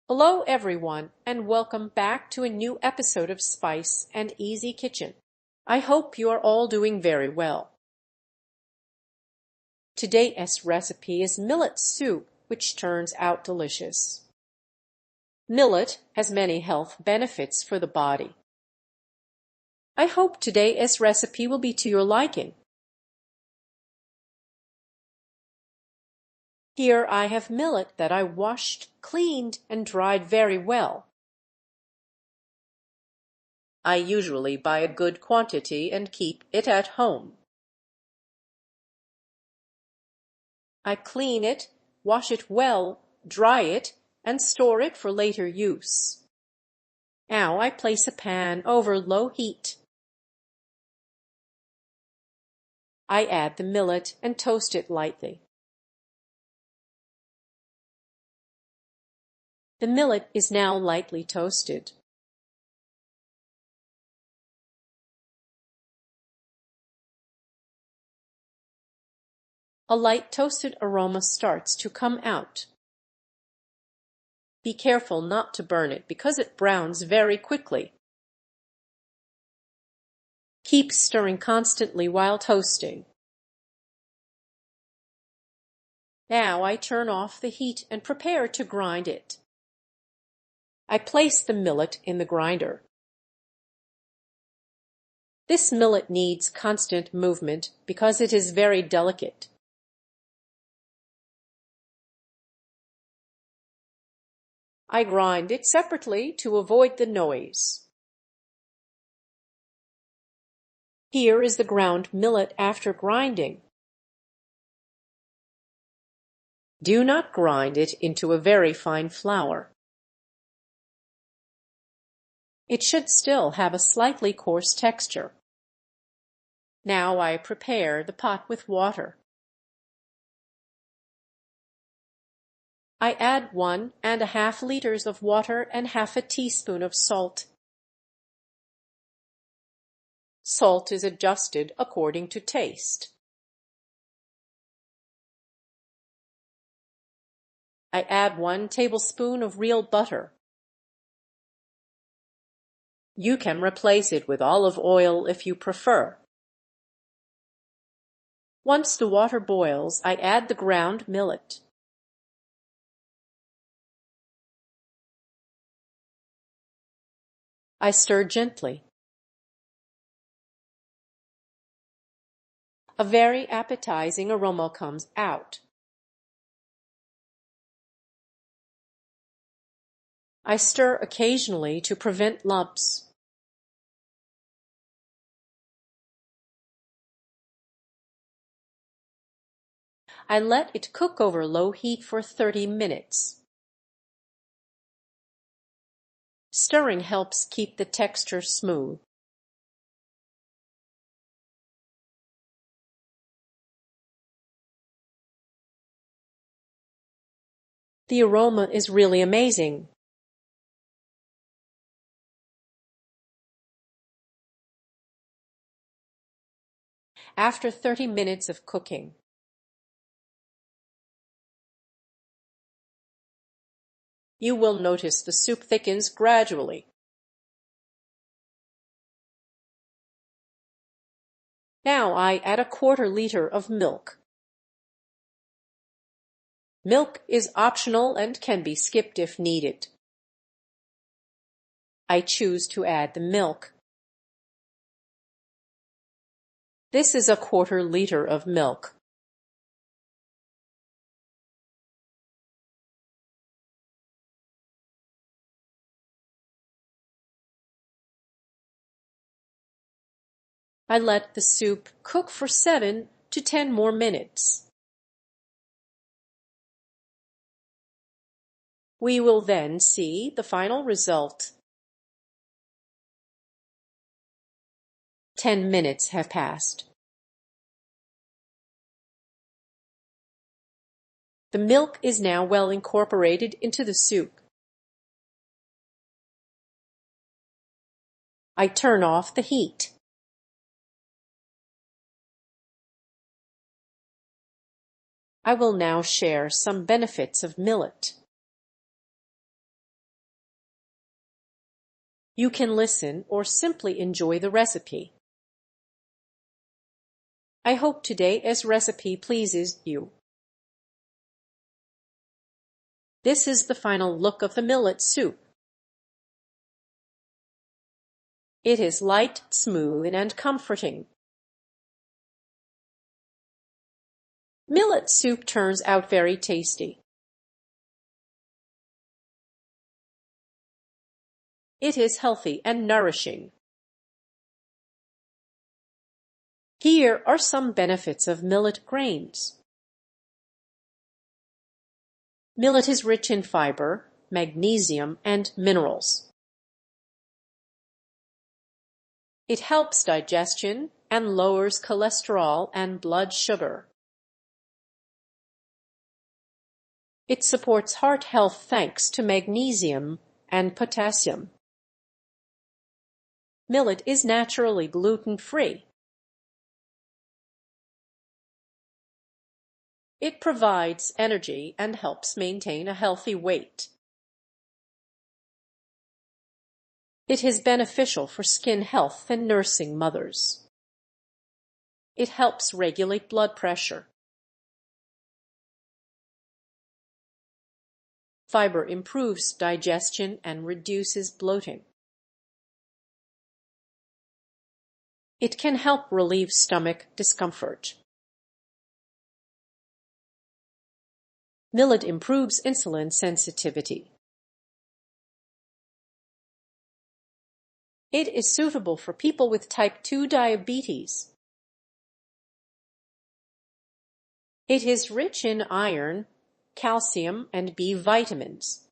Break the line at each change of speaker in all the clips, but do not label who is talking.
Hello everyone, and welcome back to a new episode of Spice and Easy Kitchen. I hope you are all doing very well. Today's recipe is millet soup, which turns out delicious. Millet has many health benefits for the body. I hope today's recipe will be to your liking. Here I have millet that I washed, cleaned, and dried very well. I usually buy a good quantity and keep it at home. I clean it, wash it well, dry it, and store it for later use. Now I place a pan over low heat. I add the millet and toast it lightly. The millet is now lightly toasted. A light toasted aroma starts to come out. Be careful not to burn it because it browns very quickly. Keep stirring constantly while toasting. Now I turn off the heat and prepare to grind it. I place the millet in the grinder. This millet needs constant movement because it is very delicate. I grind it separately to avoid the noise. Here is the ground millet after grinding. Do not grind it into a very fine flour. It should still have a slightly coarse texture. Now I prepare the pot with water. I add 1½ liters of water and half a teaspoon of salt. Salt is adjusted according to taste. I add 1 tablespoon of real butter. You can replace it with olive oil if you prefer. Once the water boils, I add the ground millet. I stir gently. A very appetizing aroma comes out. I stir occasionally to prevent lumps. I let it cook over low heat for 30 minutes. Stirring helps keep the texture smooth. The aroma is really amazing. After 30 minutes of cooking, you will notice the soup thickens gradually. Now I add 1/4 liter of milk. Milk is optional and can be skipped if needed. I choose to add the milk. This is 1/4 liter of milk. I let the soup cook for 7 to 10 more minutes. We will then see the final result. 10 minutes have passed. The milk is now well incorporated into the soup. I turn off the heat. I will now share some benefits of millet. You can listen or simply enjoy the recipe. I hope today's recipe pleases you. This is the final look of the millet soup. It is light, smooth, and comforting. Millet soup turns out very tasty. It is healthy and nourishing. Here are some benefits of millet grains. Millet is rich in fiber, magnesium, and minerals. It helps digestion and lowers cholesterol and blood sugar. It supports heart health thanks to magnesium and potassium. Millet is naturally gluten-free. It provides energy and helps maintain a healthy weight. It is beneficial for skin health and nursing mothers. It helps regulate blood pressure. Fiber improves digestion and reduces bloating. It can help relieve stomach discomfort. Millet improves insulin sensitivity. It is suitable for people with type 2 diabetes. It is rich in iron, calcium, and B vitamins.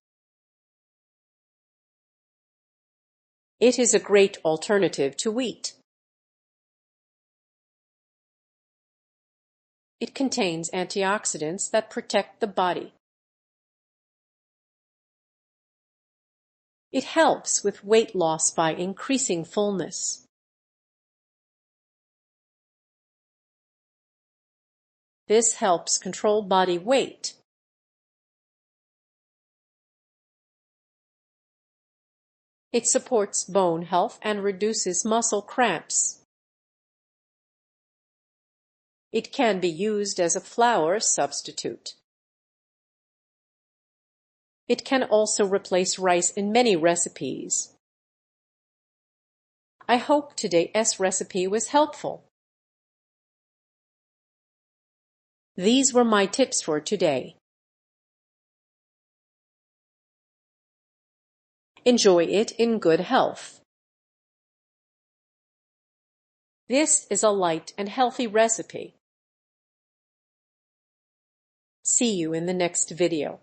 It is a great alternative to wheat. It contains antioxidants that protect the body. It helps with weight loss by increasing fullness. This helps control body weight. It supports bone health and reduces muscle cramps. It can be used as a flour substitute. It can also replace rice in many recipes. I hope today's recipe was helpful. These were my tips for today. Enjoy it in good health. This is a light and healthy recipe. See you in the next video.